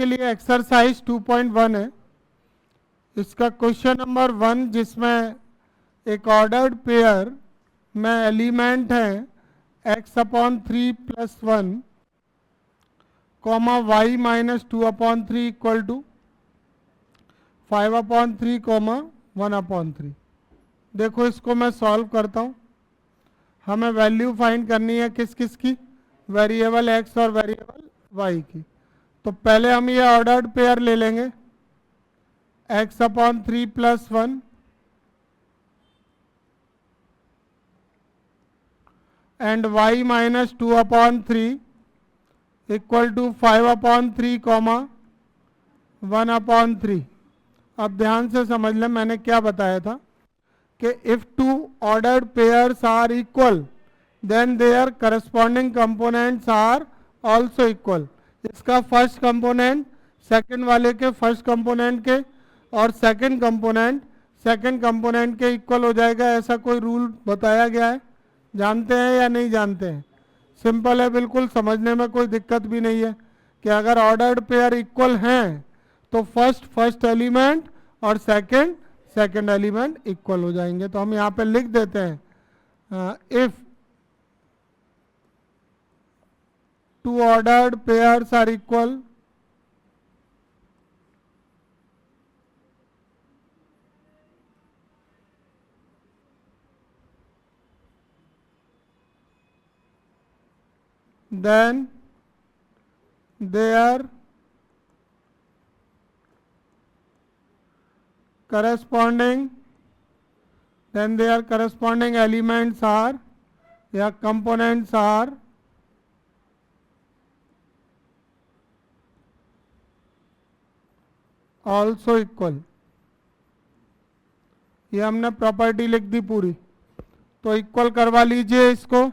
के लिए एक्सरसाइज 2.1 है। इसका क्वेश्चन नंबर 1 जिसमें एक ऑर्डर्ड पेयर में एलिमेंट है x/3 plus 1 comma y minus 2/3 equal to 5/3 comma 1/3। देखो इसको मैं सॉल्व करता हूँ। हमें वैल्यू फाइंड करनी है किस किस की, वेरिएबल x और वेरिएबल y की। तो पहले हम ये ऑर्डर्ड पेयर ले लेंगे x/3 plus 1 and y minus 2/3 equal to 5/3 comma 1/3। अब ध्यान से समझ लें मैंने क्या बताया था कि if two ordered pairs are equal then their corresponding components are also equal. इसका फर्स्ट कंपोनेंट सेकंड वाले के फर्स्ट कंपोनेंट के और सेकंड कंपोनेंट के इक्वल हो जाएगा। ऐसा कोई रूल बताया गया है, जानते हैं या नहीं जानते हैं? सिंपल है, बिल्कुल समझने में कोई दिक्कत भी नहीं है कि अगर ऑर्डर्ड पेयर इक्वल हैं तो फर्स्ट एलिमेंट और सेकंड एलिमेंट इक्वल हो जाएंगे। तो हम यहाँ पे लिख देते हैं if two ordered pairs are equal then their corresponding elements are या components are also equal। ये हमने प्रॉपर्टी लिख दी पूरी। तो इक्वल करवा लीजिए इसको,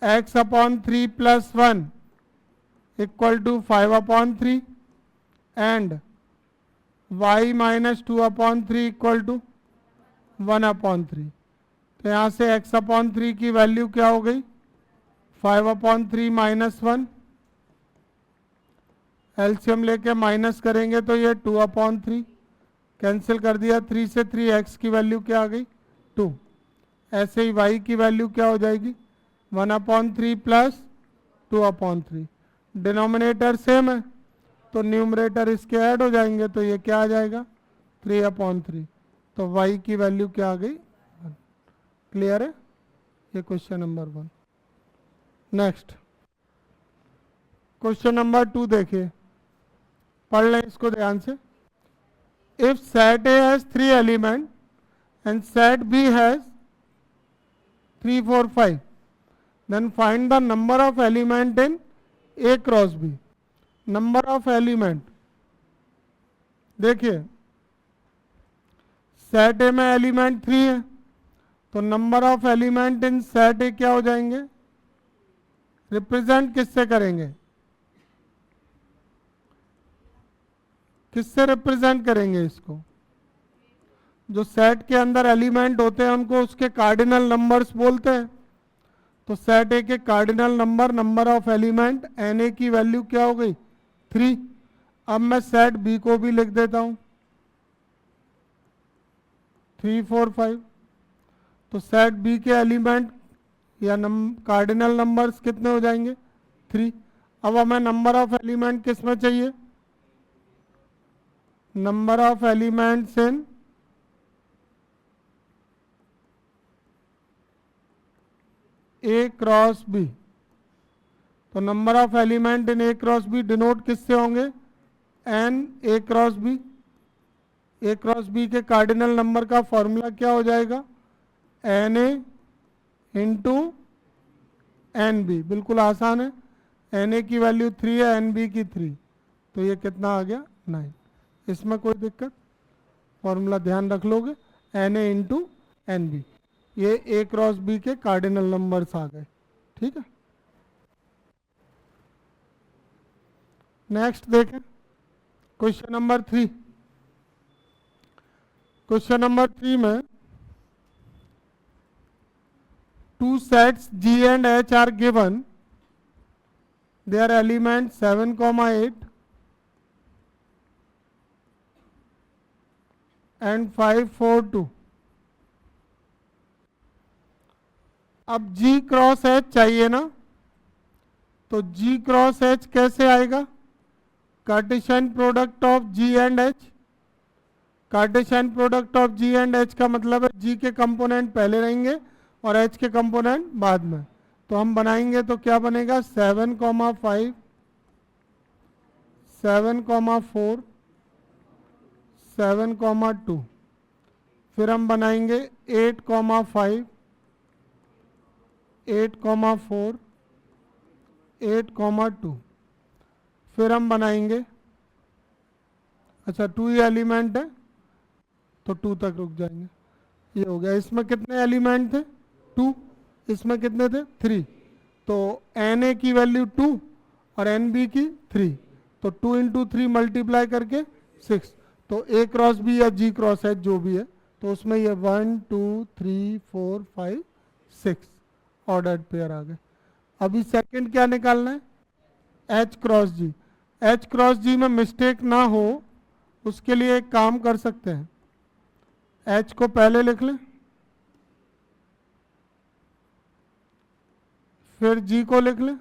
x/3 plus 1 equal to 5/3 and y minus 2/3 equal to 1/3। तो यहाँ से x/3 की वैल्यू क्या हो गई, 5/3 माइनस 1, एलसीएम लेके माइनस करेंगे तो ये 2/3 कैंसिल कर दिया, 3 से 3 x की वैल्यू क्या आ गई 2। ऐसे ही y की वैल्यू क्या हो जाएगी 1/3 प्लस 2/3। डिनोमिनेटर सेम है तो न्यूमरेटर इसके ऐड हो जाएंगे तो ये क्या आ जाएगा 3/3। तो y की वैल्यू क्या आ गई 1। क्लियर है? ये question number 1। Next question number 2 देखिए, पढ़ लें इसको ध्यान से। If set A has 3 element and set B has 3, 4, 5 then find the number of element in A cross B। Number of element देखिए, सेट ए में एलिमेंट 3 है तो number of element in set ए क्या हो जाएंगे, रिप्रेजेंट किससे करेंगे, किससे रिप्रेजेंट करेंगे इसको? जो सेट के अंदर एलिमेंट होते हैं उनको उसके कार्डिनल नंबर्स बोलते हैं। तो सेट ए के cardinal number of element n A की वैल्यू क्या हो गई 3। अब मैं सेट बी को भी लिख देता हूं 3, 4, 5। तो सेट बी के एलिमेंट या कार्डिनल नंबर्स कितने हो जाएंगे 3। अब हमें नंबर ऑफ एलिमेंट किस में चाहिए, number of elements in A cross B. तो number of element in A cross B denote किससे होंगे, N A cross B. A cross B के कार्डिनल नंबर का फॉर्मूला क्या हो जाएगा, N A into N B. बिल्कुल आसान है, एन ए की वैल्यू 3 है, एन बी की 3, तो ये कितना आ गया 9। इसमें कोई दिक्कत, फॉर्मूला ध्यान रख लोगे, n A into N B. ये ए क्रॉस बी के कार्डिनल नंबर्स आ गए। ठीक है, नेक्स्ट देखें क्वेश्चन नंबर 3। क्वेश्चन नंबर 3 में 2 sets G and H are given, their elements 7, 8 and 5 4 2। अब G क्रॉस H चाहिए ना, तो G क्रॉस H कैसे आएगा? Cartesian product of G and H। Cartesian product of G and H का मतलब है G के कंपोनेंट पहले रहेंगे और H के कंपोनेंट बाद में। तो हम बनाएंगे तो क्या बनेगा? 7, 5, 7, 4, 7, 2। फिर हम बनाएंगे 8, 5, 8, 4, 8, 2। फिर हम बनाएंगे, अच्छा 2 ही एलिमेंट है तो 2 तक रुक जाएंगे। ये हो गया। इसमें कितने एलिमेंट थे? 2। इसमें कितने थे? 3। तो Na की वैल्यू 2 और Nb की 3, तो 2 इंटू 3 मल्टीप्लाई करके 6। तो A क्रॉस B या G क्रॉस H जो भी है, तो उसमें ये 1 2 3 4 5 6 ऑर्डर्ड पेयर आ गए। अभी सेकंड क्या निकालना है? H cross G। H cross G में मिस्टेक ना हो उसके लिए एक काम कर सकते हैं, H को पहले लिख लें, फिर G को लिख लें।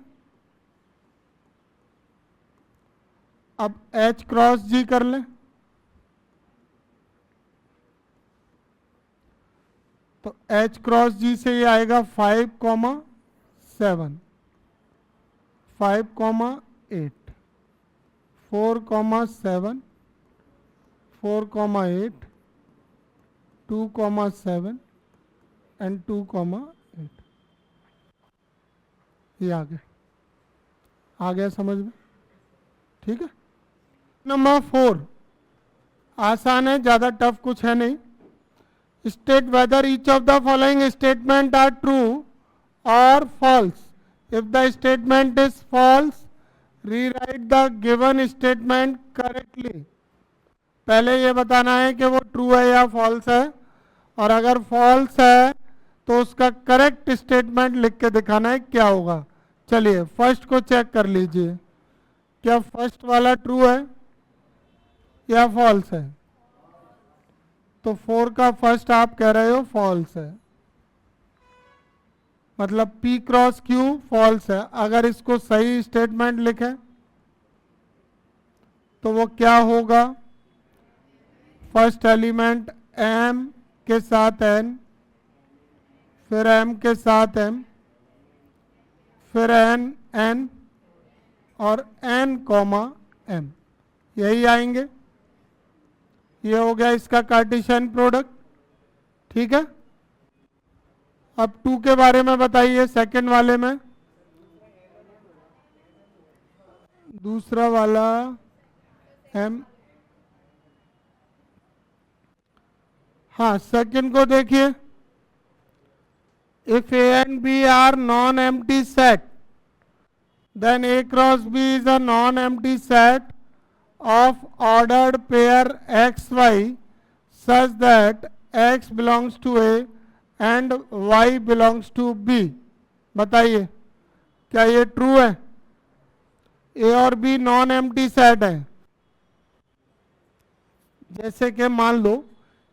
अब H क्रॉस G कर लें, तो H क्रॉस G से ये आएगा 5, 7, 5, 8, 4, 7, 4, 8, 2, 7 एंड 2, 8। ये आ गया समझ में? ठीक है। नंबर 4 आसान है, ज़्यादा टफ कुछ है नहीं। State whether each of the following statement are true और false. If the statement is false, rewrite the given statement correctly. पहले ये बताना है कि वो ट्रू है या फॉल्स है, और अगर फॉल्स है तो उसका करेक्ट स्टेटमेंट लिख के दिखाना है क्या होगा। चलिए फर्स्ट को चेक कर लीजिए, क्या फर्स्ट वाला ट्रू है या फॉल्स है? तो 4 का फर्स्ट आप कह रहे हो फॉल्स है, मतलब P क्रॉस Q फॉल्स है। अगर इसको सही स्टेटमेंट लिखें तो वो क्या होगा? फर्स्ट एलिमेंट M के साथ N, फिर M के साथ M, फिर N और N, M, यही आएंगे। ये हो गया इसका कार्टेशियन प्रोडक्ट। ठीक है। अब 2 के बारे में बताइए, सेकंड वाले में। दूसरा वाला M, हाँ सेकंड को देखिए। If A and B are non-empty set, then A cross B is a non-empty set of ordered pair XY such that X belongs to A and Y belongs to B। बताइए क्या ये true है? A और B non empty set है। जैसे कि मान लो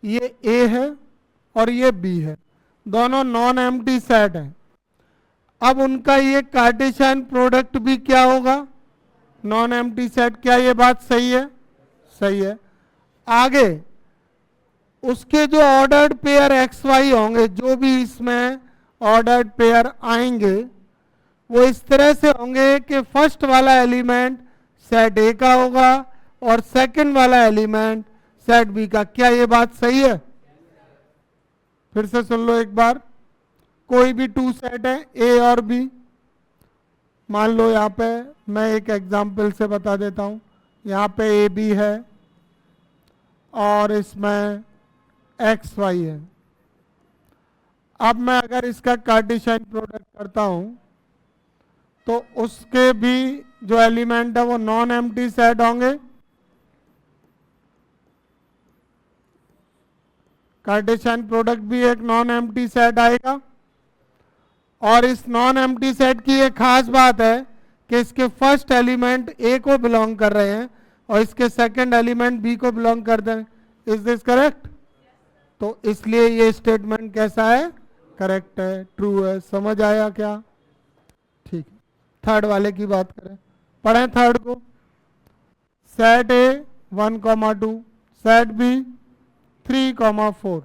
ये A है और ये B है, दोनों नॉन एम्प्टी सेट है। अब उनका ये कार्टेशियन प्रोडक्ट भी क्या होगा? Non empty set. क्या ये बात सही है? सही है। आगे उसके जो ऑर्डर्ड पेयर एक्स वाई होंगे, जो भी इसमें ऑर्डर्ड पेयर आएंगे, वो इस तरह से होंगे कि फर्स्ट वाला एलिमेंट सेट ए का होगा और सेकंड वाला एलिमेंट सेट बी का। क्या ये बात सही है? फिर से सुन लो एक बार। कोई भी 2 सेट है ए और बी, मान लो यहाँ पे मैं एक एग्जाम्पल से बता देता हूँ। यहाँ पे ए बी है और इसमें एक्स वाई है। अब मैं अगर इसका कार्टेशियन प्रोडक्ट करता हूँ तो उसके भी जो एलिमेंट है वो नॉन एम्प्टी सेट होंगे। कार्टेशियन प्रोडक्ट भी एक नॉन एम्प्टी सेट आएगा। और इस नॉन एम्प्टी सेट की एक खास बात है कि इसके फर्स्ट एलिमेंट ए को बिलोंग कर रहे हैं और इसके सेकंड एलिमेंट बी को बिलोंग करते हैं। Is this correct? तो इसलिए ये स्टेटमेंट कैसा है, करेक्ट है, ट्रू है। समझ आया क्या? ठीक है, थर्ड वाले की बात करें, पढ़ें थर्ड को। Set A 1,2, set B 3,4।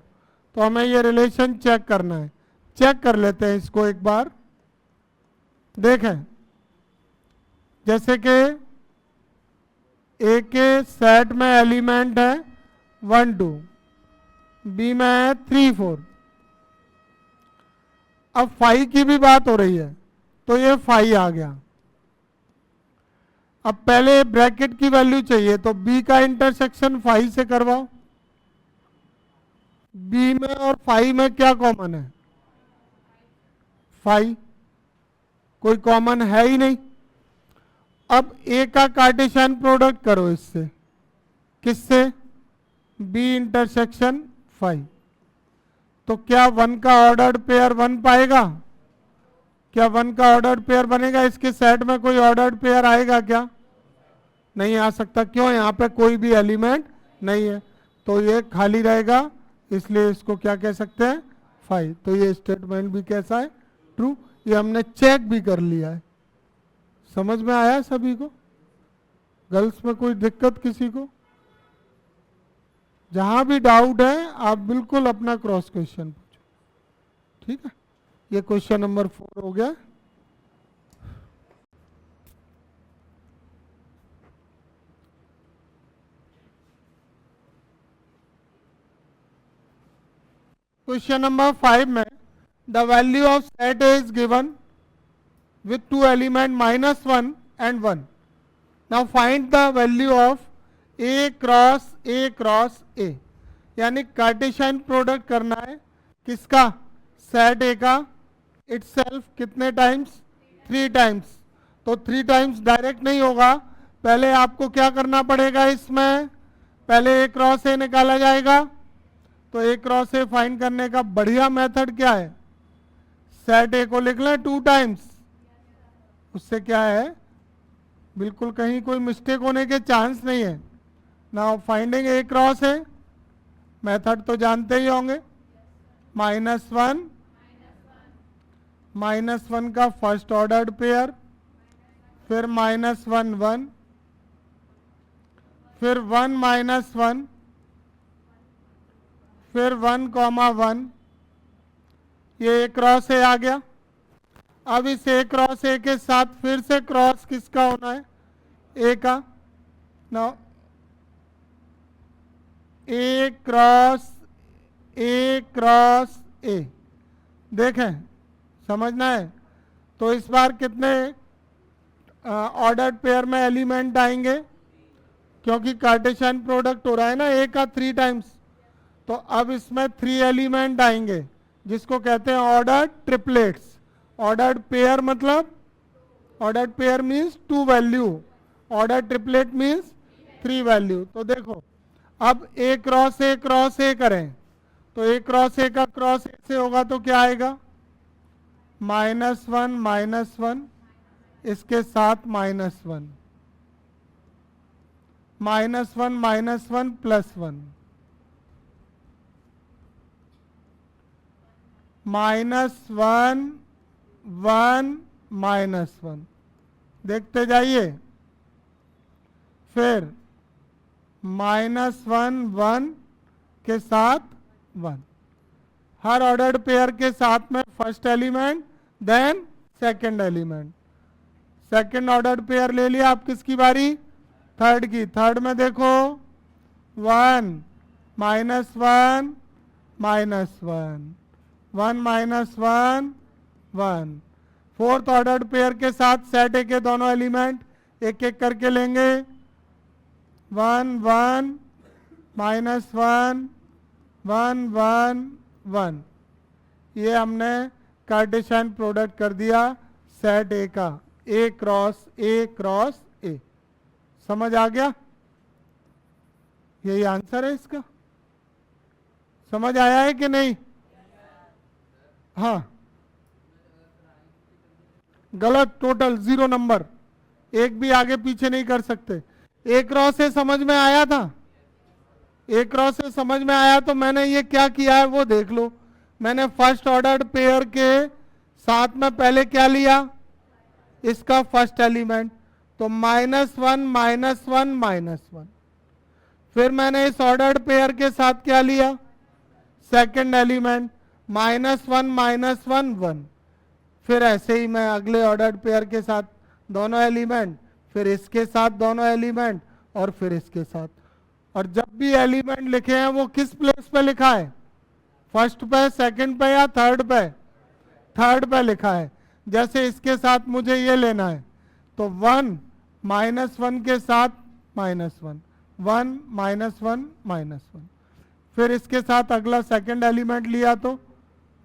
तो हमें ये रिलेशन चेक करना है। चेक कर लेते हैं इसको एक बार। देखें, जैसे कि ए के सेट में एलिमेंट है 1 2, बी में है 3 4। अब 5 की भी बात हो रही है, तो ये 5 आ गया। अब पहले ब्रैकेट की वैल्यू चाहिए, तो बी का इंटरसेक्शन 5 से करवाओ। बी में और 5 में क्या कॉमन है? 5, कोई कॉमन है ही नहीं। अब ए का कार्टेशियन प्रोडक्ट करो इससे, किससे? B intersection 5। तो क्या 1 का ऑर्डर्ड पेयर 1 पाएगा? क्या 1 का ऑर्डर्ड पेयर बनेगा? इसके सेट में कोई ऑर्डर्ड पेयर आएगा क्या? नहीं आ सकता। क्यों? यहाँ पे कोई भी एलिमेंट नहीं है, तो ये खाली रहेगा, इसलिए इसको क्या कह सकते हैं? 5। तो ये स्टेटमेंट भी कैसा है? ट्रू। ये हमने चेक भी कर लिया है। समझ में आया सभी को? गर्ल्स में कोई दिक्कत किसी को? जहां भी डाउट है आप बिल्कुल अपना क्रॉस क्वेश्चन पूछो, ठीक है? ये क्वेश्चन नंबर 4 हो गया। क्वेश्चन नंबर 5 में the value of set A is given with 2 element -1 and 1. Now find the value of A cross A, यानी कार्टेशियन प्रोडक्ट करना है किसका? सेट ए का इटसेल्फ कितने टाइम्स? 3 टाइम्स। तो 3 टाइम्स डायरेक्ट नहीं होगा, पहले आपको क्या करना पड़ेगा? इसमें पहले A क्रॉस A निकाला जाएगा। तो A क्रॉस A फाइंड करने का बढ़िया मेथड क्या है? सेट ए को लिख लें 2 टाइम्स, उससे क्या है, बिल्कुल कहीं कोई मिस्टेक होने के चांस नहीं है। नाउ फाइंडिंग ए क्रॉस है, मेथड तो जानते ही होंगे। -1 -1 का फर्स्ट ऑर्डर्ड पेयर, फिर -1 1, फिर 1 -1, फिर 1, 1। ये ए क्रॉस ए आ गया। अब इस ए क्रॉस ए के साथ फिर से क्रॉस किसका होना है? ए का। नाउ ए क्रॉस ए, देखें, समझना है। तो इस बार कितने ऑर्डर्ड पेयर में एलिमेंट आएंगे? क्योंकि कार्टेशियन प्रोडक्ट हो रहा है ना ए का 3 टाइम्स, तो अब इसमें 3 एलिमेंट आएंगे, जिसको कहते हैं ऑर्डर्ड ट्रिपलेट्स। ऑर्डर्ड पेयर मतलब, ordered pair means 2 value, ordered triplet means 3 value. तो देखो, अब ए क्रॉस ए करें, तो ए क्रॉस ए का क्रॉस ए से होगा तो क्या आएगा? -1 -1, इसके साथ -1, -1 -1 +1, -1 1 -1, देखते जाइए। फिर -1 1 के साथ 1, हर ऑर्डर्ड पेयर के साथ में first element, then second element. Second ordered pair ले लिया, आप किसकी बारी? थर्ड की। थर्ड में देखो 1 -1 -1, 1 -1 1। फोर्थ ऑर्डर्ड पेयर के साथ सेट ए के दोनों एलिमेंट एक एक करके लेंगे। 1 1 -1 1 1 1। ये हमने कार्टेशियन प्रोडक्ट कर दिया सेट ए का, ए क्रॉस ए। समझ आ गया? यही आंसर है इसका। समझ आया है कि नहीं? हाँ, गलत, टोटल 0 नंबर, एक भी आगे पीछे नहीं कर सकते। ए क्रॉस ए समझ में आया था? ए क्रॉस से समझ में आया तो मैंने ये क्या किया है वो देख लो। मैंने फर्स्ट ऑर्डर पेयर के साथ में पहले क्या लिया, इसका फर्स्ट एलिमेंट, तो -1 -1 -1। फिर मैंने इस ऑर्डर्ड पेयर के साथ क्या लिया, सेकंड एलिमेंट, -1 -1 1। फिर ऐसे ही मैं अगले ऑर्डर्ड पेयर के साथ दोनों एलिमेंट, फिर इसके साथ दोनों एलिमेंट, और फिर इसके साथ। और जब भी एलिमेंट लिखे हैं वो किस प्लेस पे लिखा है, फर्स्ट पे, सेकंड पे या थर्ड पे, थर्ड पे लिखा है। जैसे इसके साथ मुझे ये लेना है तो 1 -1 के साथ -1, 1 -1 -1। फिर इसके साथ अगला सेकंड एलिमेंट लिया तो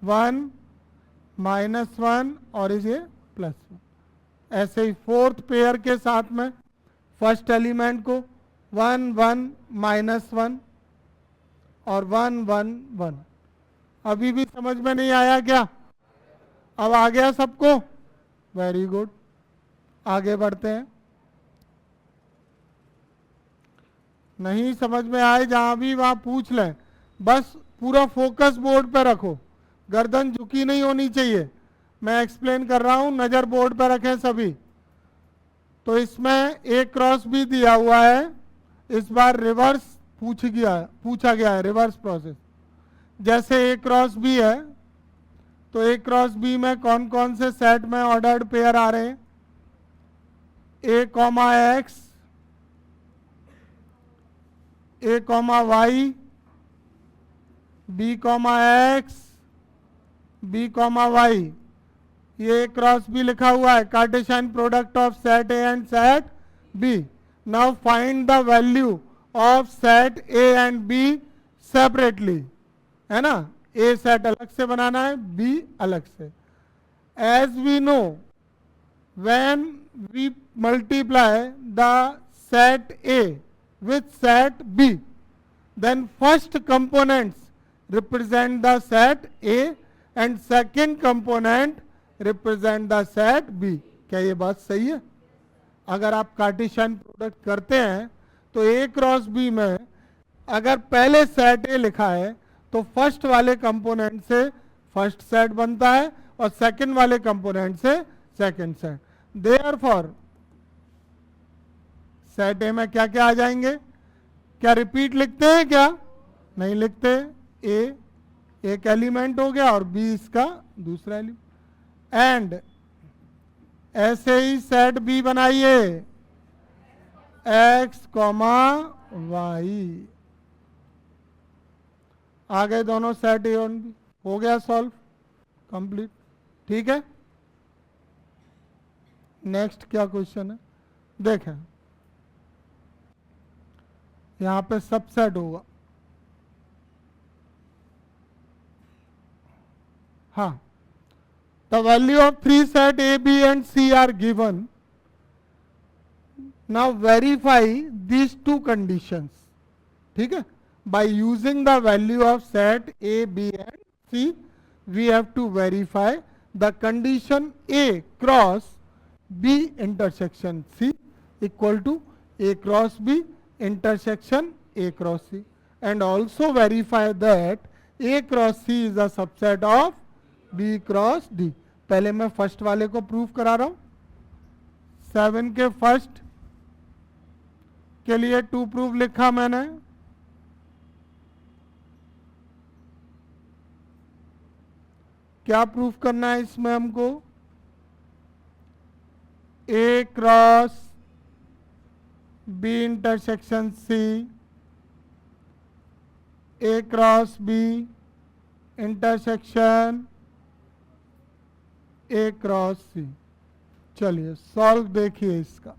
1 -1 और ये +1। ऐसे ही फोर्थ पेयर के साथ में फर्स्ट एलिमेंट को 1 1 -1 और 1 1 1। अभी भी समझ में नहीं आया क्या? अब आ गया सबको? वेरी गुड, आगे बढ़ते हैं। नहीं समझ में आए जहां भी वहां पूछ लें, बस पूरा फोकस बोर्ड पे रखो, गर्दन झुकी नहीं होनी चाहिए। मैं एक्सप्लेन कर रहा हूं, नजर बोर्ड पे रखें सभी। तो इसमें ए क्रॉस बी दिया हुआ है, इस बार रिवर्स पूछा गया है, रिवर्स प्रोसेस। जैसे ए क्रॉस बी है तो ए क्रॉस बी में कौन कौन से सेट में ऑर्डर्ड पेयर आ रहे हैं, A comma X, A comma Y, B comma X, B comma Y. ये क्रॉस बी लिखा हुआ है, Cartesian product of set A and set B. Now find the value of set A and B separately, है ना। ए set अलग से बनाना है, B अलग से। As we know, when we multiply the set A with set B, then first components represent the set A and second component represent the set B। क्या ये बात सही है? अगर आप कार्टेशियन प्रोडक्ट करते हैं तो A क्रॉस B में अगर पहले सेट A लिखा है तो फर्स्ट वाले कंपोनेंट से फर्स्ट सेट बनता है और सेकंड वाले कंपोनेंट से second set. Therefore set A में क्या क्या आ जाएंगे? क्या रिपीट लिखते हैं क्या? नहीं लिखते। ए एक एलिमेंट हो गया और बी इसका दूसरा एलिमेंट। एंड ऐसे ही सेट बी बनाइए, एक्स कॉमा वाई। आ गए दोनों सेट ए और बी, हो गया सॉल्व, कंप्लीट। ठीक है, नेक्स्ट क्या क्वेश्चन है देखें। यहां पे सबसेट होगा, हाँ। The value of 3 set A B and C are given. Now verify these 2 conditions. ठीक है, by using the value of set A B and C we have to verify the condition A cross B intersection C equal to A cross B intersection A cross C, and also verify that A cross C is a subset of B cross D। पहले मैं first वाले को prove करा रहा हूं। 7 के first के लिए 2 प्रूफ लिखा मैंने। क्या प्रूफ करना है इसमें हमको? A cross B intersection C, A cross B intersection A cross C। चलिए सॉल्व देखिए इसका।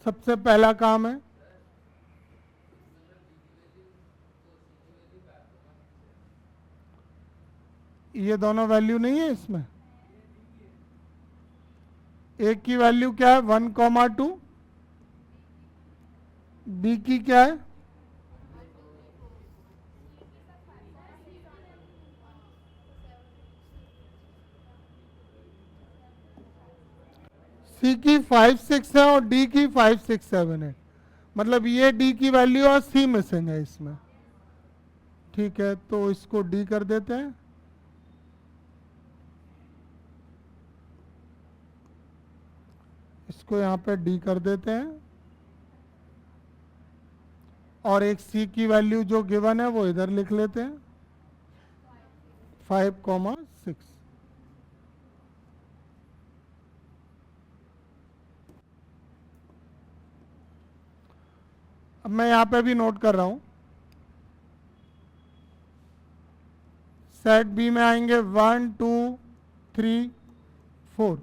सबसे पहला काम है, ये दोनों वैल्यू नहीं है इसमें। एक की वैल्यू क्या है 1,2, बी की क्या है सी की 5 6 है और डी की 5 6 7 8, मतलब ये डी की वैल्यू और सी मिसिंग है इसमें। ठीक है, तो इसको डी कर देते हैं। इसको यहाँ पे डी कर देते हैं और एक सी की वैल्यू जो गिवन है वो इधर लिख लेते हैं 5,6। अब मैं यहाँ पे भी नोट कर रहा हूँ। सेट बी में आएंगे 1 2 3 4,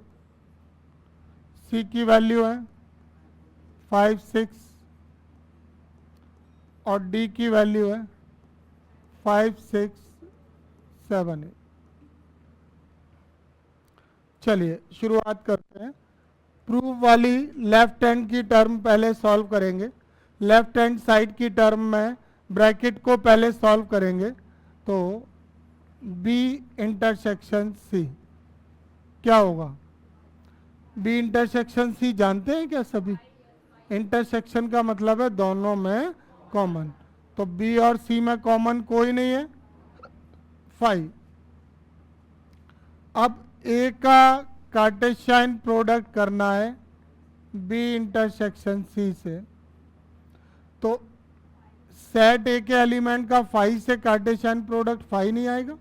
सी की वैल्यू है 5 6 और डी की वैल्यू है 5 6 7 8। चलिए शुरुआत करते हैं। प्रूफ वाली लेफ्ट हैंड की टर्म पहले सॉल्व करेंगे। लेफ्ट हैंड साइड की टर्म में ब्रैकेट को पहले सॉल्व करेंगे। तो बी इंटरसेक्शन सी क्या होगा? बी इंटरसेक्शन सी जानते हैं क्या सभी? इंटरसेक्शन का मतलब है दोनों में कॉमन। तो बी और सी में कॉमन कोई नहीं है, 5। अब ए का कार्टेशियन प्रोडक्ट करना है बी इंटरसेक्शन सी से, तो सेट ए के एलिमेंट का 5 से कार्टेशियन प्रोडक्ट 5 नहीं आएगा?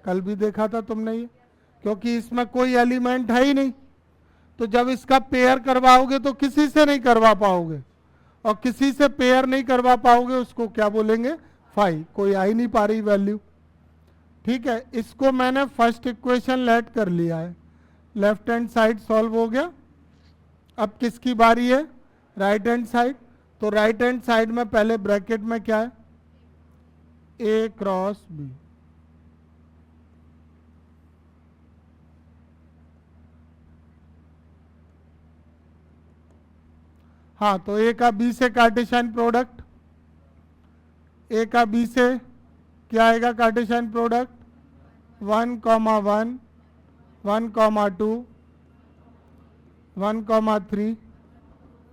कल भी देखा था तुमने ये, क्योंकि इसमें कोई एलिमेंट है ही नहीं। तो जब इसका पेयर करवाओगे तो किसी से नहीं करवा पाओगे, और किसी से पेयर नहीं करवा पाओगे उसको क्या बोलेंगे? 5। कोई आ ही नहीं पा रही वैल्यू। ठीक है, इसको मैंने फर्स्ट इक्वेशन लेट कर लिया है। लेफ्ट हैंड साइड सॉल्व हो गया। अब किसकी बारी है? Right hand side. तो राइट हैंड साइड में पहले ब्रैकेट में क्या है? A cross B. हाँ, तो ए का बी से कार्टेशियन प्रोडक्ट, ए का बी से क्या आएगा कार्टेशियन प्रोडक्ट? 1 1 1 2 1 3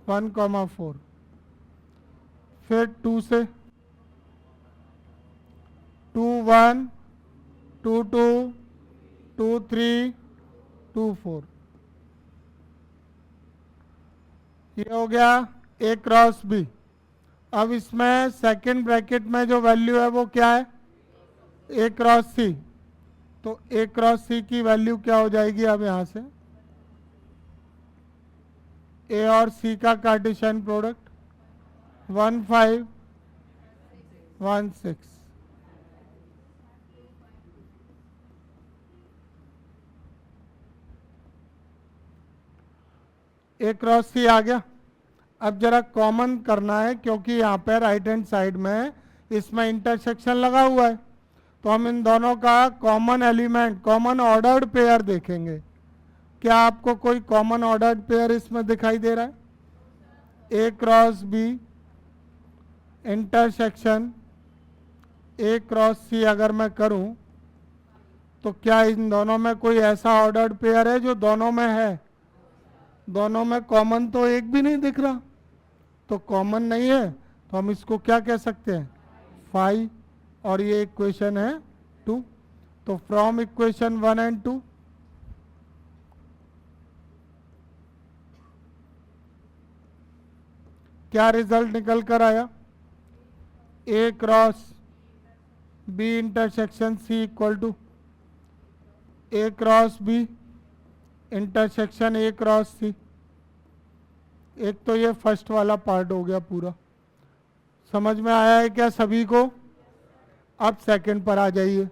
1 4। फिर 2 से 2 1 2 2 2 3 2 4। ये हो गया ए क्रॉस बी। अब इसमें सेकंड ब्रैकेट में जो वैल्यू है वो क्या है? ए क्रॉस सी। तो ए क्रॉस सी की वैल्यू क्या हो जाएगी? अब यहां से ए और सी का कार्टेशियन प्रोडक्ट 1 5 1 6। ए क्रॉस सी आ गया। अब जरा कॉमन करना है, क्योंकि यहाँ पे राइट हैंड साइड में इसमें इंटरसेक्शन लगा हुआ है। तो हम इन दोनों का common element, common ordered pair देखेंगे। क्या आपको कोई कॉमन ऑर्डर्ड पेयर इसमें दिखाई दे रहा है? A cross B intersection A cross C अगर मैं करूं तो क्या इन दोनों में कोई ऐसा ऑर्डर्ड पेयर है जो दोनों में है? दोनों में कॉमन तो एक भी नहीं दिख रहा। तो कॉमन नहीं है, तो हम इसको क्या कह सकते हैं? 5। और ये इक्वेशन है 2। तो फ्रॉम इक्वेशन 1 एंड 2 क्या रिजल्ट निकल कर आया? A cross B intersection C equal to A cross B intersection A cross C. एक तो ये फर्स्ट वाला पार्ट हो गया पूरा। समझ में आया है क्या सभी को? अब सेकंड पर आ जाइए।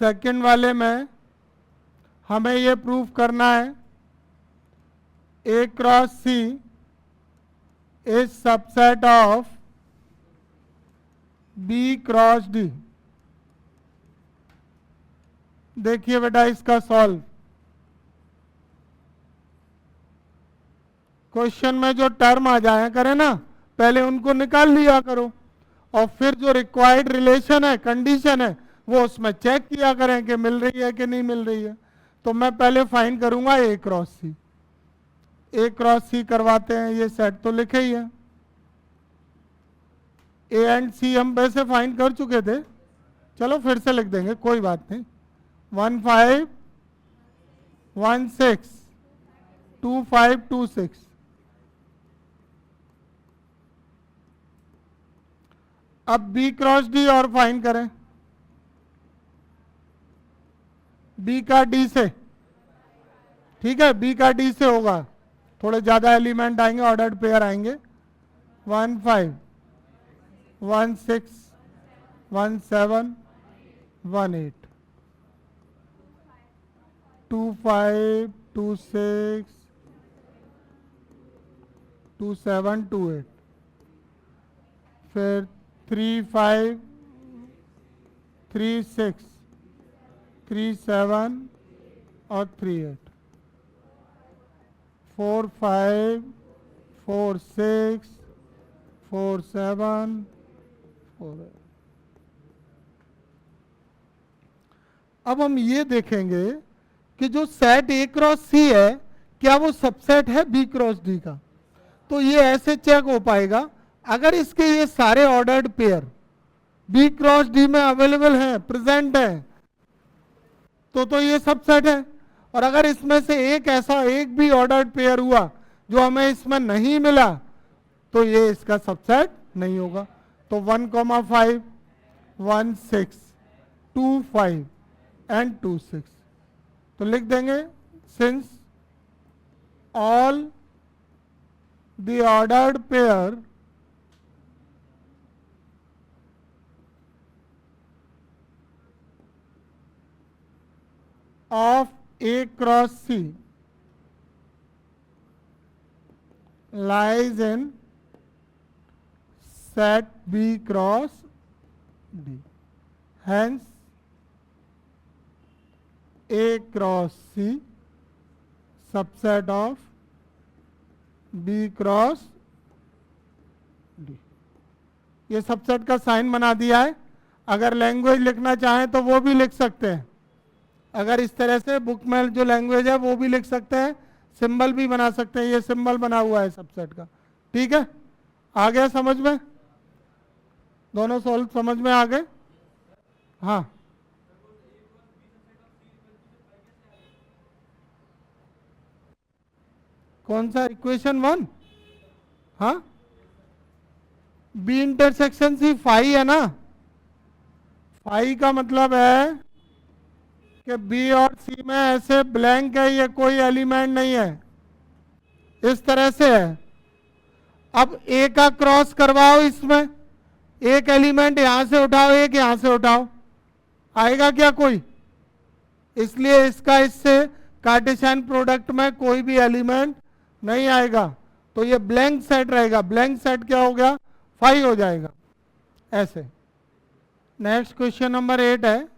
सेकंड वाले में हमें ये प्रूफ करना है A cross C is subset of B cross D. देखिए बेटा इसका सॉल्व। क्वेश्चन में जो टर्म आ जाए करे ना, पहले उनको निकाल लिया करो और फिर जो रिक्वायर्ड रिलेशन है, कंडीशन है, वो उसमें चेक किया करें कि मिल रही है कि नहीं मिल रही है। तो मैं पहले फाइंड करूंगा ए क्रॉस सी। ए क्रॉस सी करवाते हैं, ये सेट तो लिखे ही है। ए एंड सी हम वैसे फाइंड कर चुके थे, चलो फिर से लिख देंगे, कोई बात नहीं। 1 5 1 6 2 5 2 6। अब बी क्रॉस डी और फाइंड करें, बी का डी से, ठीक है, बी का डी से होगा, थोड़े ज्यादा एलिमेंट आएंगे, ऑर्डर्ड पेयर आएंगे। 1 5 1 6 1 7 1 8 2 5 2 6 2 7 2 8, फिर 3 5 3 6 3 7 और 3 8, 4 5 4 6 4 7 4 8। अब हम ये देखेंगे कि जो सेट ए क्रॉस सी है, क्या वो सबसेट है बी क्रॉस डी का। तो ये ऐसे चेक हो पाएगा अगर इसके ये सारे ordered pair B cross D में अवेलेबल हैं, प्रेजेंट हैं, तो ये सबसेट है। और अगर इसमें से एक भी ऑर्डर्ड पेयर हुआ जो हमें इसमें नहीं मिला, तो ये इसका सबसेट नहीं होगा। तो 1 5 1 6 2 5 एंड 2 6, तो लिख देंगे since all the ordered pair of A cross C lies in set B cross D. Hence, A cross C subset of B cross D. ये सबसेट का साइन बना दिया है। अगर लैंग्वेज लिखना चाहें तो वो भी लिख सकते हैं, अगर इस तरह से बुक में जो लैंग्वेज है वो भी लिख सकते हैं, सिंबल भी बना सकते हैं। ये सिंबल बना हुआ है सबसेट का, ठीक है। आ गया समझ में, दोनों सॉल्व समझ में आ गए। हाँ, कौन सा इक्वेशन 1? हाँ, बी इंटरसेक्शन सी फाई है ना। फाई का मतलब है कि बी और सी में ऐसे ब्लैंक है, ये कोई एलिमेंट नहीं है, इस तरह से है। अब ए का क्रॉस करवाओ, इसमें एक एलिमेंट यहां से उठाओ, एक यहां से उठाओ, आएगा क्या कोई? इसलिए इसका इससे कार्टेशियन प्रोडक्ट में कोई भी एलिमेंट नहीं आएगा, तो ये ब्लैंक सेट रहेगा। ब्लैंक सेट क्या हो गया? फाइव हो जाएगा ऐसे। नेक्स्ट क्वेश्चन नंबर 8 है,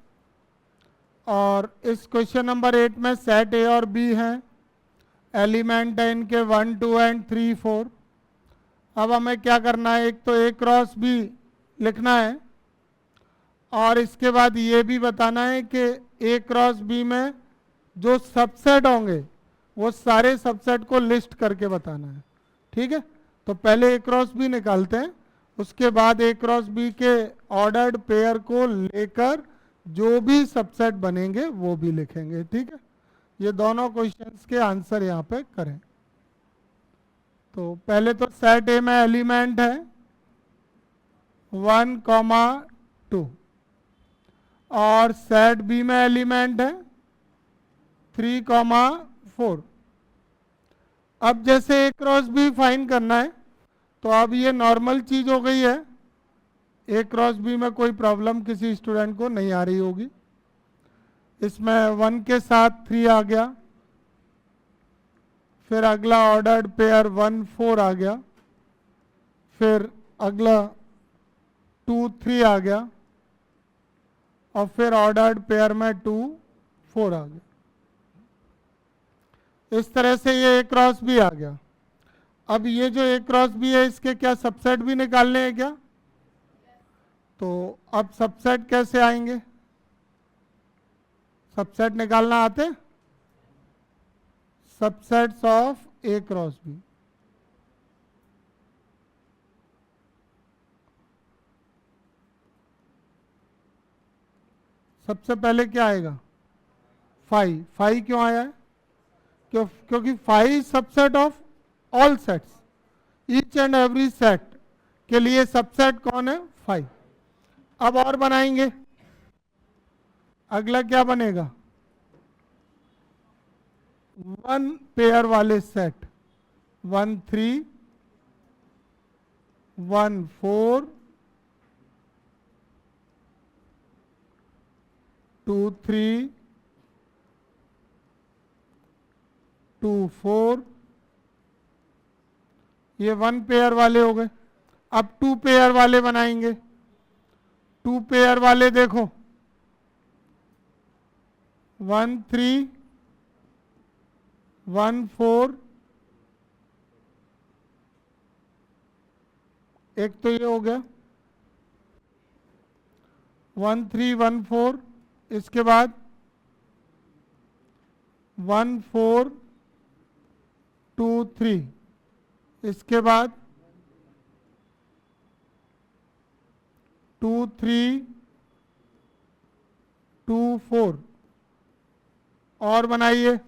और इस क्वेश्चन नंबर 8 में सेट ए और बी हैं, एलिमेंट है इनके 1 2 एंड 3 4। अब हमें क्या करना है, एक तो ए क्रॉस बी लिखना है, और इसके बाद ये भी बताना है कि ए क्रॉस बी में जो सबसेट होंगे वो सारे सबसेट को लिस्ट करके बताना है, ठीक है। तो पहले ए क्रॉस बी निकालते हैं, उसके बाद ए क्रॉस बी के ऑर्डर्ड पेयर को लेकर जो भी सबसेट बनेंगे वो भी लिखेंगे, ठीक है। ये दोनों क्वेश्चंस के आंसर यहाँ पे करें। तो पहले तो सेट ए में एलिमेंट है 1 2, और सेट बी में एलिमेंट है 3 4। अब जैसे ए क्रॉस बी फाइंड करना है, तो अब ये नॉर्मल चीज हो गई है, ए क्रॉस बी में कोई प्रॉब्लम किसी स्टूडेंट को नहीं आ रही होगी। इसमें 1 के साथ 3 आ गया, फिर अगला ऑर्डर्ड पेयर 1 4 आ गया, फिर अगला 2 3 आ गया, और फिर ऑर्डर्ड पेयर में 2 4 आ गया। इस तरह से ये ए क्रॉस बी आ गया। अब ये जो ए क्रॉस बी है, इसके क्या सबसेट भी निकालने हैं क्या? तो अब सबसेट कैसे आएंगे? सबसेट निकालना आते? Subsets of A cross B. सबसे पहले क्या आएगा? फाइव। फाइव क्यों आया है? क्योंकि five subset of all sets, each and every set के लिए सबसेट कौन है? फाइव। अब और बनाएंगे। अगला क्या बनेगा? वन पेयर वाले सेट, 1 3 1 4 2 3 2 4, ये 1 पेयर वाले हो गए। अब 2 पेयर वाले बनाएंगे। 2 पेयर वाले देखो, 1 3 1 4, एक तो ये हो गया 1 3 1 4, इसके बाद 1 4 2 3, इसके बाद 2 3 2 4। और बनाइए।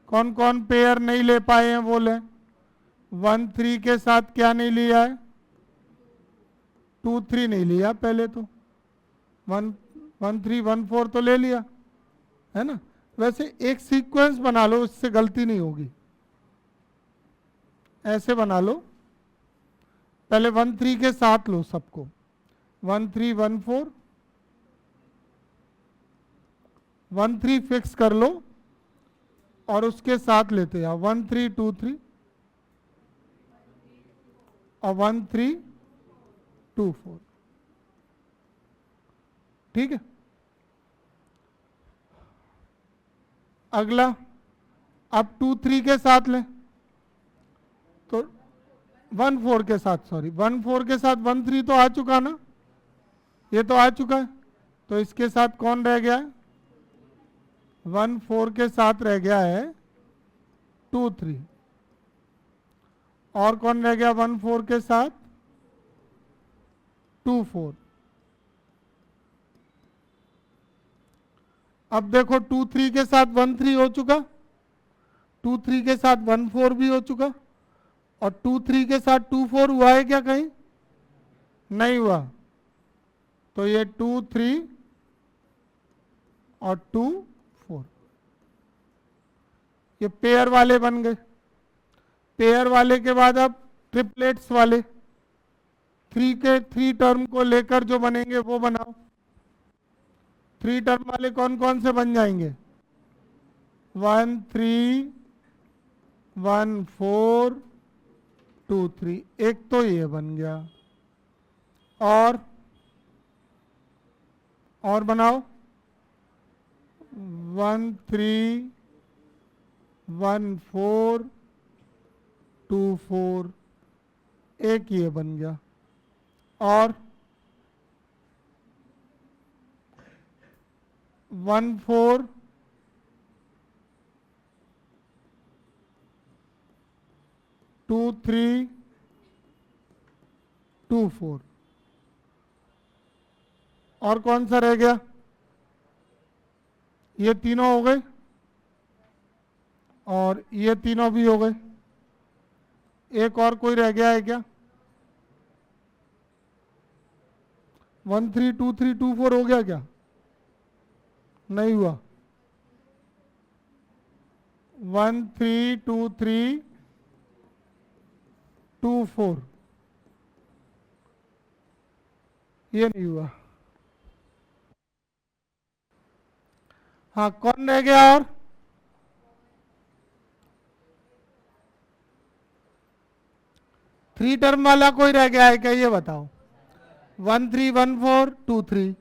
कौन कौन पेयर नहीं ले पाए हैं बोले? 1 3 के साथ क्या नहीं लिया है? 2 3 नहीं लिया पहले तो, 1 3 1 4 तो ले लिया है ना। वैसे एक सीक्वेंस बना लो, इससे गलती नहीं होगी। ऐसे बना लो, पहले 1 3 के साथ लो सबको, 1 3 1 4, 1 3 फिक्स कर लो और उसके साथ लेते जाओ 1 3 2 3 और 1 3 2 4। ठीक है। अगला, अब 2 3 के साथ लें तो 1 4 के साथ, सॉरी 1 4 के साथ 1 3 तो आ चुका ना, ये तो आ चुका है। तो इसके साथ कौन रह गया है? 1 4 के साथ रह गया है 2 3। और कौन रह गया 1 4 के साथ? 2 4। अब देखो 2 3 के साथ 1 3 हो चुका, 2 3 के साथ 1 4 भी हो चुका, और 2 3 के साथ 2 4 हुआ है क्या कहीं? नहीं हुआ। तो ये 2 3 और 2 4, ये पेयर वाले बन गए। पेयर वाले के बाद अब ट्रिपलेट्स वाले, 3 के 3 टर्म को लेकर जो बनेंगे वो बनाओ। 3 टर्म वाले कौन कौन से बन जाएंगे? 1 3 1 4 2 3, एक तो ये बन गया। और बनाओ 1 3 1 4 2 4, एक ये बन गया। और 1 4 2 3 2 4, और कौन सा रह गया? ये तीनों हो गए और ये तीनों भी हो गए। एक और कोई रह गया है क्या? 1 3 2 3 2 4 हो गया क्या? नहीं हुआ। 1 3 2 3 2 4, ये नहीं हुआ। हाँ, कौन रह गया? और 3 टर्म वाला कोई रह गया है क्या? ये बताओ। 1 3 1 4 2 3,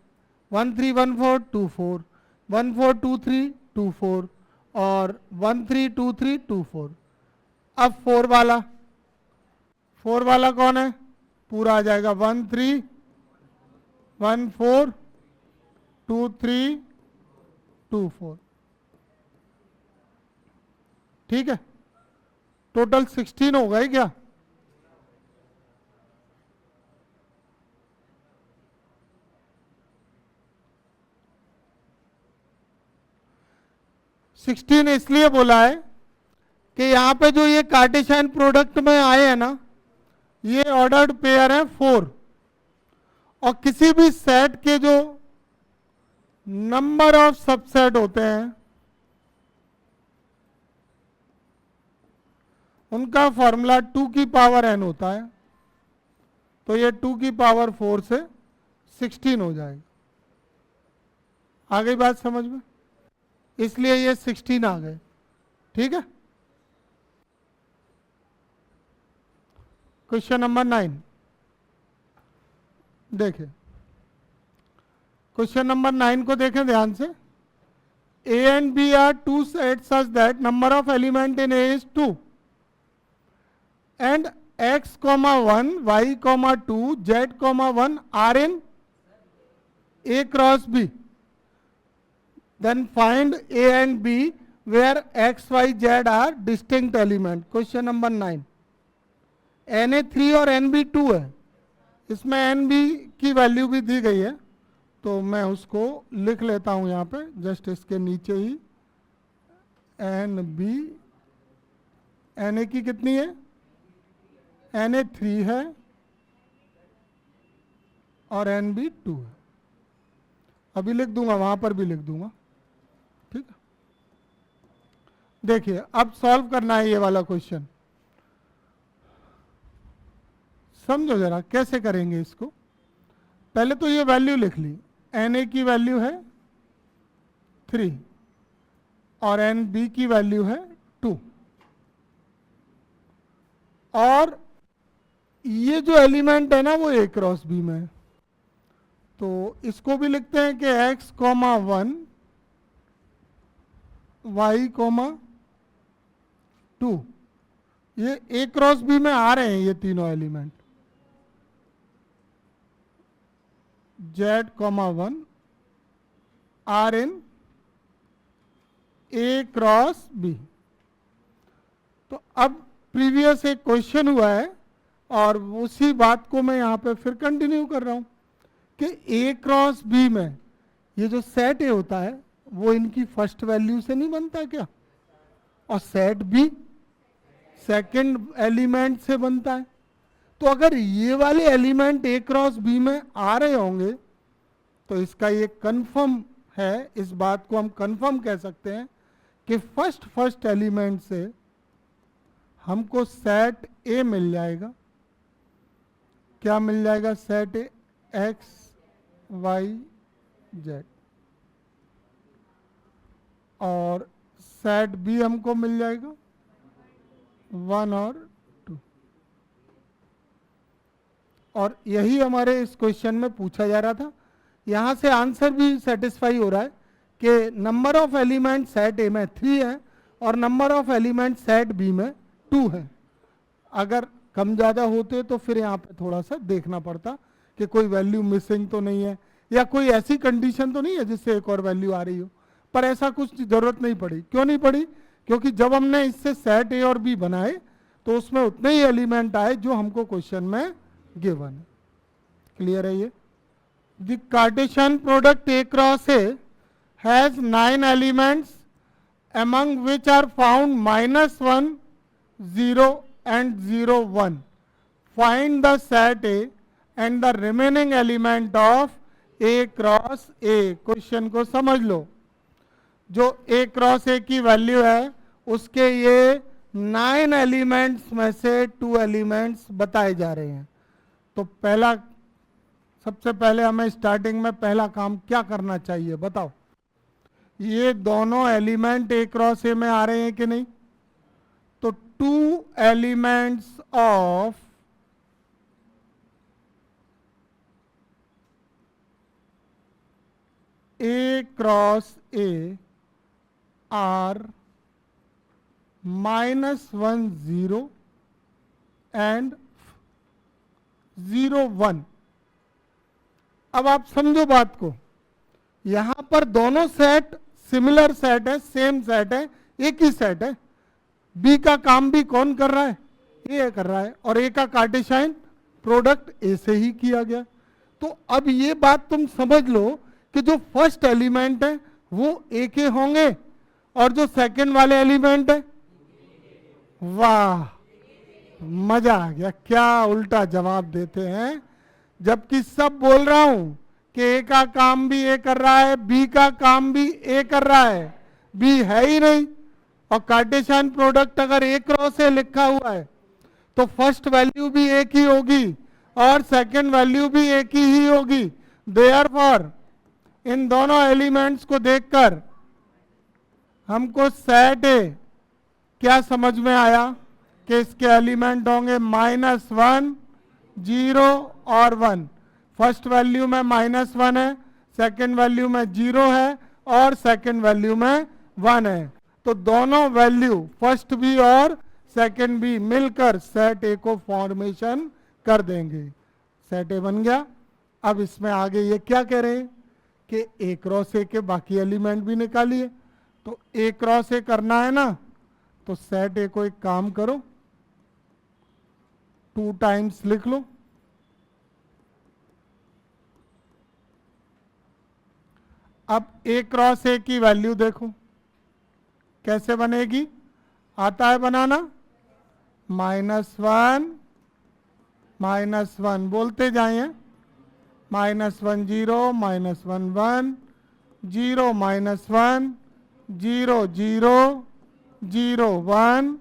1 3 1 4 2 4, 1 4 2 3 2 4, और 1 3 2 3 2 4। अब 4 वाला, 4 वाला कौन है? पूरा आ जाएगा 1 3 1 4 2 3 2 4, ठीक है। टोटल 16 हो गए क्या? सिक्सटीन इसलिए बोला है कि यहां पे जो ये कार्टेशियन प्रोडक्ट में आए हैं ना, ये ऑर्डर्ड पेयर है 4, और किसी भी सेट के जो नंबर ऑफ सबसेट होते हैं उनका फॉर्मूला 2 की पावर n होता है, तो ये 2 की पावर 4 से 16 हो जाएगा। आ गई बात समझ में? इसलिए ये 16 आ गए, ठीक है। क्वेश्चन नंबर 9 देखिए, क्वेश्चन नंबर 9 को देखें ध्यान से। A and B are two sets such that number of element in A is 2 and x, 1, y, 2, z, 1 are in A cross B. Then find A and B where x, y, z are distinct element. Question number 9. Na 3 और Nb 2 है, इसमें Nb की value भी दी गई है, तो मैं उसको लिख लेता हूं यहां पे, जस्ट इसके नीचे ही। Nb, Na की कितनी है? Na 3 है और Nb 2 है। अभी लिख दूंगा, वहां पर भी लिख दूंगा, ठीक है। देखिए अब सॉल्व करना है ये वाला क्वेश्चन, समझो जरा कैसे करेंगे इसको। पहले तो ये वैल्यू लिख ली, Na की वैल्यू है 3 और Nb की वैल्यू है 2, और ये जो एलिमेंट है ना वो A क्रॉस B में है, तो इसको भी लिखते हैं कि x, 1, y, 2, ये A क्रॉस B में आ रहे हैं ये तीनों element. z, 1 are in A cross B। तो अब प्रीवियस एक क्वेश्चन हुआ है और उसी बात को मैं यहां पे फिर कंटिन्यू कर रहा हूं कि A क्रॉस B में ये जो सेट A होता है वो इनकी फर्स्ट वैल्यू से नहीं बनता क्या, और सेट B सेकंड एलिमेंट से बनता है। तो अगर ये वाले एलिमेंट A क्रॉस B में आ रहे होंगे तो इसका ये कंफर्म है, इस बात को हम कंफर्म कह सकते हैं कि फर्स्ट एलिमेंट से हमको सेट A मिल जाएगा। क्या मिल जाएगा? Set A x, y, z, और सेट B हमको मिल जाएगा 1 और 2। और यही हमारे इस क्वेश्चन में पूछा जा रहा था। यहां से आंसर भी सेटिस्फाई हो रहा है कि number of element set A में 3 है और number of element set B में 2 है। अगर कम ज़्यादा होते तो फिर यहाँ पे थोड़ा सा देखना पड़ता कि कोई वैल्यू मिसिंग तो नहीं है या कोई ऐसी कंडीशन तो नहीं है जिससे एक और वैल्यू आ रही हो, पर ऐसा कुछ जरूरत नहीं पड़ी। क्यों नहीं पड़ी? क्योंकि जब हमने इससे सेट ए और बी बनाए तो उसमें उतने ही एलिमेंट आए जो हमको क्वेश्चन में गिवन है। क्लियर है ये? The Cartesian product A cross A has 9 elements among which are found -1, 0 and 0, 1. Find the set A and the remaining element of A cross A. Question को समझ लो, जो A क्रॉस A की value है उसके ये 9 elements में से 2 elements बताए जा रहे हैं। तो पहला, सबसे पहले हमें स्टार्टिंग में पहला काम क्या करना चाहिए बताओ? ये दोनों एलिमेंट A क्रॉस A में आ रहे हैं कि नहीं? तो 2 elements of A cross A are -1, 0 and 0, 1। अब आप समझो बात को, यहां पर दोनों सेट सिमिलर सेट है, सेम सेट है, एक ही सेट है। बी का काम भी कौन कर रहा है? ए कर रहा है, और ए का कार्टेशियन प्रोडक्ट ए से ही किया गया। तो अब ये बात तुम समझ लो कि जो फर्स्ट एलिमेंट है वो ए के होंगे, और जो सेकंड वाले एलिमेंट है, वाह मजा आ गया, क्या उल्टा जवाब देते हैं। जबकि सब बोल रहा हूं कि ए का काम भी ए कर रहा है, बी का काम भी ए कर रहा है, बी है ही नहीं। और कार्टेशियन प्रोडक्ट अगर ए क्रॉस से लिखा हुआ है तो फर्स्ट वैल्यू भी एक ही होगी और सेकंड वैल्यू भी एक ही होगी। देयरफॉर इन दोनों एलिमेंट्स को देखकर हमको सेट ए क्या समझ में आया कि इसके एलिमेंट होंगे -1, 0 और 1। फर्स्ट वैल्यू में -1 है, सेकंड वैल्यू में 0 है और सेकंड वैल्यू में 1 है। तो दोनों वैल्यू फर्स्ट भी और सेकंड भी मिलकर सेट ए को फॉर्मेशन कर देंगे। सेट ए बन गया। अब इसमें आगे ये क्या कह रहे हैं कि ए क्रॉस ए के बाकी एलिमेंट भी निकालिए। तो ए क्रॉस ए करना है ना, तो सेट ए को एक काम करो, 2 टाइम्स लिख लो। अब ए क्रॉस ए की वैल्यू देखो कैसे बनेगी, आता है बनाना? -1 -1 बोलते जाइए, -1 0 -1 1 0 -1 0 0 0 1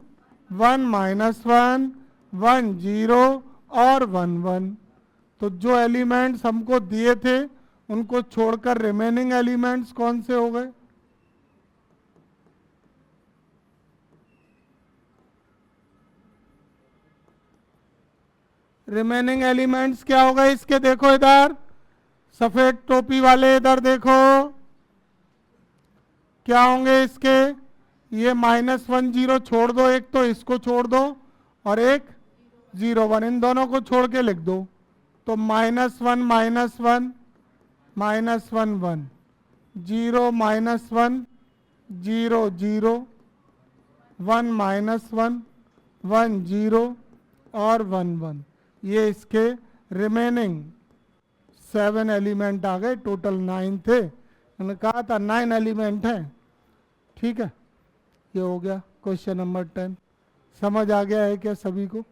1 -1 1 0 और 1 1। तो जो एलिमेंट्स हमको दिए थे उनको छोड़कर रिमेनिंग एलिमेंट्स कौन से हो गए? रिमेनिंग एलिमेंट्स क्या हो गए इसके? देखो इधर सफेद टोपी वाले, इधर देखो क्या होंगे इसके। ये -1 0 छोड़ दो, एक तो इसको छोड़ दो और एक 0 1, इन दोनों को छोड़ के लिख दो। तो -1 -1 -1 1 0 -1 0 0 1 -1 1 0 और 1 1। ये इसके रिमेनिंग 7 एलिमेंट आ गए। टोटल 9 थे, मैंने कहा था 9 एलिमेंट हैं। ठीक है, ये हो गया क्वेश्चन नंबर 10। समझ आ गया है क्या सभी को?